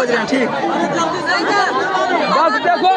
समझ रहे हैं, ठीक। बस देखो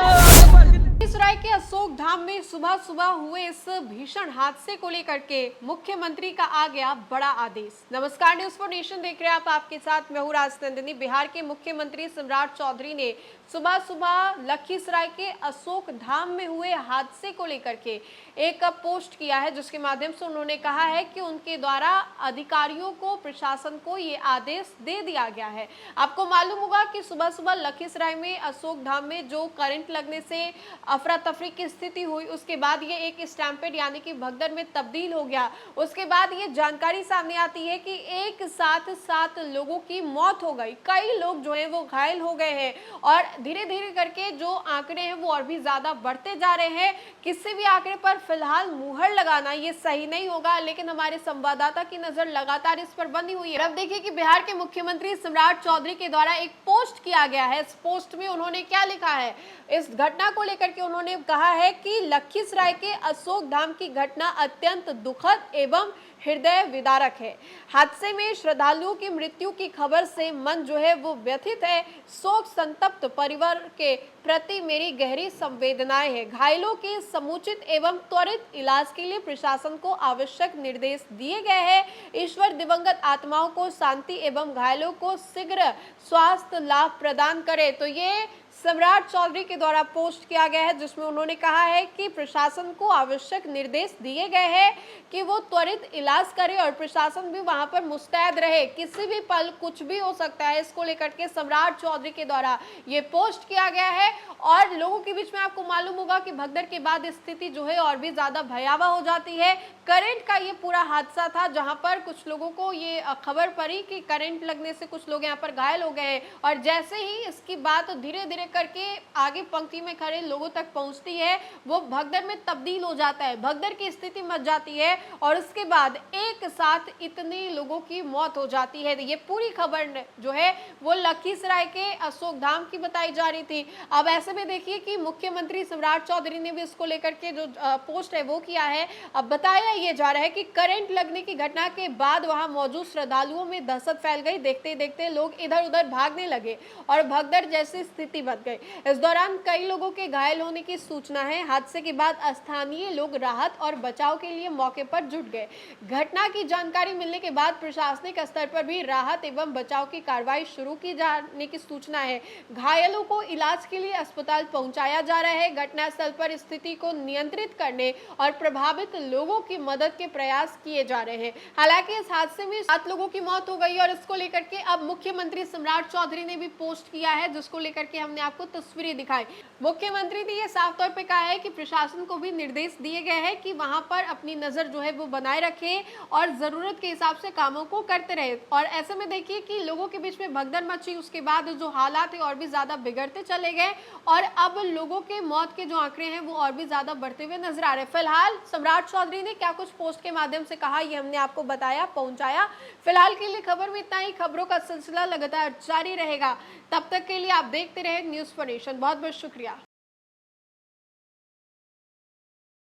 लखीसराय के अशोक धाम में सुबह सुबह हुए इस भीषण हादसे को लेकर के मुख्यमंत्री का आ गया बड़ा आदेश। नमस्कार, न्यूज़ फॉर नेशन देख रहे हैं आप, आपके साथ मैं हूं राजनंदिनी। बिहार के मुख्यमंत्री सम्राट चौधरी ने सुबह सुबह लखीसराय के अशोक धाम में हुए हादसे को लेकर के एक पोस्ट किया है, जिसके माध्यम से उन्होंने कहा है कि उनके द्वारा अधिकारियों को, प्रशासन को ये आदेश दे दिया गया है। आपको मालूम होगा कि सुबह सुबह लखीसराय में अशोक धाम में जो करंट लगने से अफरा तफरी की स्थिति हुई, उसके बाद ये एक स्टैम्पेड यानी कि भगदड़ में तब्दील हो गया। उसके बाद ये जानकारी सामने आती है कि एक साथ 7 लोगों की मौत हो गई, कई लोग जो है वो घायल हो गए हैं और धीरे धीरे करके जो आंकड़े हैं वो और भी ज्यादा बढ़ते जा रहे हैं। किसी भी आंकड़े पर फिलहाल मुहर लगाना ये सही नहीं होगा, लेकिन हमारे संवाददाता की नजर लगातार इस पर बंधी हुई है। अब देखिए कि बिहार के मुख्यमंत्री सम्राट चौधरी के द्वारा एक पोस्ट किया गया है। इस पोस्ट में उन्होंने क्या लिखा है, इस घटना को लेकर के उन्होंने कहा है कि लखीसराय के अशोक धाम की घटना अत्यंत दुखद एवं हृदय विदारक है। हादसे में श्रद्धालुओं की मृत्यु की खबर से मन जो है वो व्यथित है। शोक संतप्त परिवार के प्रति मेरी गहरी संवेदनाएं है। घायलों के समुचित एवं त्वरित इलाज के लिए प्रशासन को आवश्यक निर्देश दिए गए हैं। ईश्वर दिवंगत आत्माओं को शांति एवं घायलों को शीघ्र स्वास्थ्य लाभ प्रदान करे। तो ये सम्राट चौधरी के द्वारा पोस्ट किया गया है, जिसमें उन्होंने कहा है कि प्रशासन को आवश्यक निर्देश दिए गए हैं कि वो त्वरित इलाज करे और प्रशासन भी वहां पर मुस्तैद रहे। किसी भी पल कुछ भी हो सकता है, इसको लेकर के सम्राट चौधरी के द्वारा ये पोस्ट किया गया है। और लोगों के बीच में आपको मालूम होगा कि भगदड़ के बाद स्थिति जो है और भी ज्यादा भयावह हो जाती है। करंट का ये पूरा हादसा था, जहां पर कुछ लोगों को ये खबर पड़ी कि करंट लगने से कुछ लोग यहाँ पर घायल हो गए हैं और जैसे ही इसकी बात धीरे धीरे करके आगे पंक्ति में खड़े लोगों तक पहुंचती है, वो भगदड़ में तब्दील हो जाता है, भगदड़ की स्थिति मच जाती है और उसके बाद एक साथ इतने लोगों की मौत हो जाती है। ये पूरी खबर जो है वो लखीसराय के अशोक धाम की बताई जा रही थी। अब ऐसे में देखिए कि मुख्यमंत्री सम्राट चौधरी ने भी इसको लेकर के जो पोस्ट है वो किया है। अब बताया ये जा रहा है कि करंट लगने की घटना के बाद वहां मौजूद श्रद्धालुओं में दहशत फैल गई। देखते देखते लोग इधर उधर भागने लगे और भगदड़ जैसी स्थिति बन गई। इस दौरान कई लोगों के घायल होने की सूचना है। हादसे के बाद स्थानीय लोग राहत और बचाव के लिए मौके पर जुट गए। घटना की जानकारी मिलने के बाद प्रशासनिक स्तर पर भी राहत एवं बचाव की कार्रवाई शुरू की जाने की सूचना है। घायलों को इलाज के लिए अस्पताल पहुंचाया जा रहा है। घटनास्थल पर स्थिति को नियंत्रित करने और प्रभावित लोगों की मदद के प्रयास किए जा रहे हैं। हालांकि इस हादसे में 7 लोगों की मौत हो गई और इसको लेकर के अब मुख्यमंत्री सम्राट चौधरी ने भी पोस्ट किया है, जिसको लेकर के हमने आपको तस्वीरें दिखाई। मुख्यमंत्री ने यह साफ तौर पे कहा है कि प्रशासन को भी निर्देश दिए गए हैं कि वहां पर अपनी नजर जो है वो बनाए रखे और जरूरत के हिसाब से कामों को करते रहे। और ऐसे में देखिए कि लोगों के बीच में भगदड़ मची, उसके बाद जो हालात है और भी ज्यादा बिगड़ते चले गए और अब लोगों के मौत के जो आंकड़े हैं वो और भी ज्यादा बढ़ते हुए नजर आ रहे हैं। फिलहाल सम्राट चौधरी ने क्या कुछ पोस्ट के माध्यम से कहा, ये हमने आपको बताया, पहुंचाया। फिलहाल के लिए खबर में इतना ही। खबरों का सिलसिला लगातार जारी रहेगा। तब तक के लिए आप देखते रहे न्यूज़ फॉर नेशन। बहुत बहुत शुक्रिया।